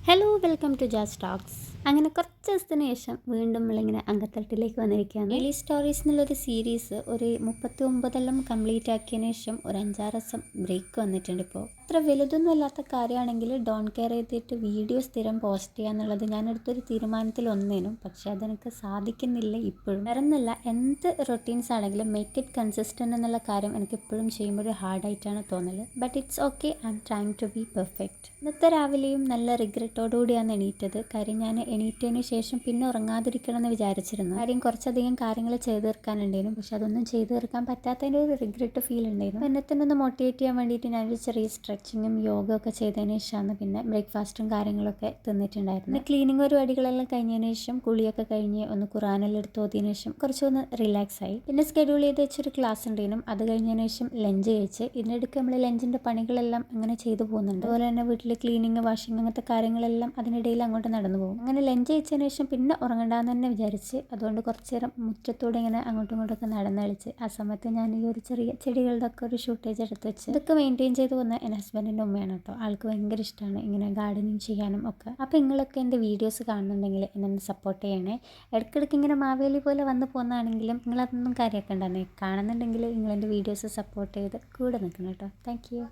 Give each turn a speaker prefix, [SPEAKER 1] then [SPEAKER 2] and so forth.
[SPEAKER 1] Hello welcome to ജാസ് talks. അങ്ങനെ കുറച്ച് ദിവസത്തിന് ശേഷം വീണ്ടും നമ്മളിങ്ങനെ അങ്കത്തട്ടിലേക്ക് വന്നിരിക്കുകയാണ്. ഡെയിലി സ്റ്റോറീസ് എന്നുള്ളൊരു സീരീസ് ഒരു 39 കംപ്ലീറ്റ് ആക്കിയതിന് ശേഷം ഒരു 5-6 ദിവസം ബ്രേക്ക് വന്നിട്ടുണ്ട്. ഇപ്പോൾ അത്ര വലുതൊന്നും അല്ലാത്ത കാര്യമാണെങ്കിൽ ഡോണ്ട് കെയർ ചെയ്തിട്ട് വീഡിയോ സ്ഥിരം പോസ്റ്റ് ചെയ്യുക എന്നുള്ളത് ഞാനെടുത്തൊരു തീരുമാനത്തിൽ ഒന്നേനും, പക്ഷെ അതെനിക്ക് സാധിക്കുന്നില്ല ഇപ്പോഴും. വേറൊന്നുമല്ല, എന്ത് റൊട്ടീൻസ് ആണെങ്കിലും മേക്ക് ഇറ്റ് കൺസിസ്റ്റൻ്റ് എന്നുള്ള കാര്യം എനിക്ക് എപ്പോഴും ചെയ്യുമ്പോൾ ഒരു ഹാർഡായിട്ടാണ് തോന്നല്. But it's okay, I'm trying to be perfect. ഇന്നത്തെ രാവിലെയും നല്ല റിഗ്രറ്റോടുകൂടിയാണ് എണീറ്റത്. കാര്യം ഞാൻ എണീറ്റതിന് ശേഷം പിന്നെ ഉറങ്ങാതിരിക്കണം എന്ന് വിചാരിച്ചിരുന്നു. കാര്യം കുറച്ചധികം കാര്യങ്ങൾ ചെയ്തു തീർക്കാനുണ്ടായിരുന്നു, പക്ഷെ അതൊന്നും ചെയ്തു തീർക്കാൻ പറ്റാത്തതിൻ്റെ ഒരു റിഗ്രറ്റ് ഫീൽ ഉണ്ടായിരുന്നു. എന്നെ തന്നെ ഒന്ന് മോട്ടിവേറ്റ് ചെയ്യാൻ വേണ്ടിയിട്ട് ഞാനൊരു ചെറിയ സ്ട്രെച്ചിങ്ങും യോഗ ഒക്കെ ചെയ്തതിന് ശേഷമാണ് പിന്നെ ബ്രേക്ക്ഫാസ്റ്റും കാര്യങ്ങളൊക്കെ തിന്നിട്ടുണ്ടായിരുന്നു. ക്ലീനിങ് പരിപാടികളെല്ലാം കഴിഞ്ഞതിന് ശേഷം കുളിയൊക്കെ കഴിഞ്ഞ് ഒന്ന് ഖുറാനെല്ലാം എടുത്ത് ഓതിയതിനു ശേഷം കുറച്ചൊന്ന് റിലാക്സ് ആയി. പിന്നെ സ്കെഡ്യൂൾ ചെയ്ത് വെച്ചൊരു ക്ലാസ് ഉണ്ടായിരുന്നു, അത് കഴിഞ്ഞതിന് ശേഷം ലഞ്ച് കഴിച്ച്. ഇതിനിടയ്ക്ക് നമ്മൾ ലഞ്ചിൻ്റെ പണികളെല്ലാം അങ്ങനെ ചെയ്തു പോകുന്നുണ്ട്. അതുപോലെ തന്നെ വീട്ടിൽ ക്ലീനിങ്, വാഷിംഗ് അങ്ങനത്തെ കാര്യങ്ങളെല്ലാം അതിനിടയിൽ അങ്ങോട്ട് നടന്നു പോകും. അങ്ങനെ ലഞ്ച് കഴിച്ചതിന് ശേഷം പിന്നെ ഉറങ്ങണ്ടാന്ന് തന്നെ വിചാരിച്ച് അതുകൊണ്ട് കുറച്ച് നേരം മുറ്റത്തൂടെ ഇങ്ങനെ അങ്ങോട്ടും ഇങ്ങോട്ടൊക്കെ നടന്ന് കളിച്ച് ആ സമയത്ത് ഞാൻ ഈ ഒരു ചെറിയ ചെടികളുടെ ഒക്കെ ഒരു ഷൂട്ടേജ് എടുത്ത് വെച്ച് ഇതൊക്കെ മെയിൻറ്റെയിൻ ചെയ്ത് വന്ന എൻ്റെ ഹസ്ബൻഡിൻ്റെ ഉമ്മയാണ് കേട്ടോ. ആൾക്ക് ഭയങ്കര ഇഷ്ടമാണ് ഇങ്ങനെ ഗാർഡനിങ് ചെയ്യാനും ഒക്കെ. അപ്പോൾ നിങ്ങളൊക്കെ എൻ്റെ വീഡിയോസ് കാണുന്നുണ്ടെങ്കിൽ എന്നെ സപ്പോർട്ട് ചെയ്യണേ. ഇടയ്ക്കിടയ്ക്ക് ഇങ്ങനെ മാവേലി പോലെ വന്ന് പോകുന്നതാണെങ്കിലും നിങ്ങളതൊന്നും കാര്യമാക്കണ്ടെന്നേ. കാണുന്നുണ്ടെങ്കിൽ നിങ്ങൾ എൻ്റെ വീഡിയോസ് സപ്പോർട്ട് ചെയ്ത് കൂടെ നിൽക്കണം കേട്ടോ. Thank you.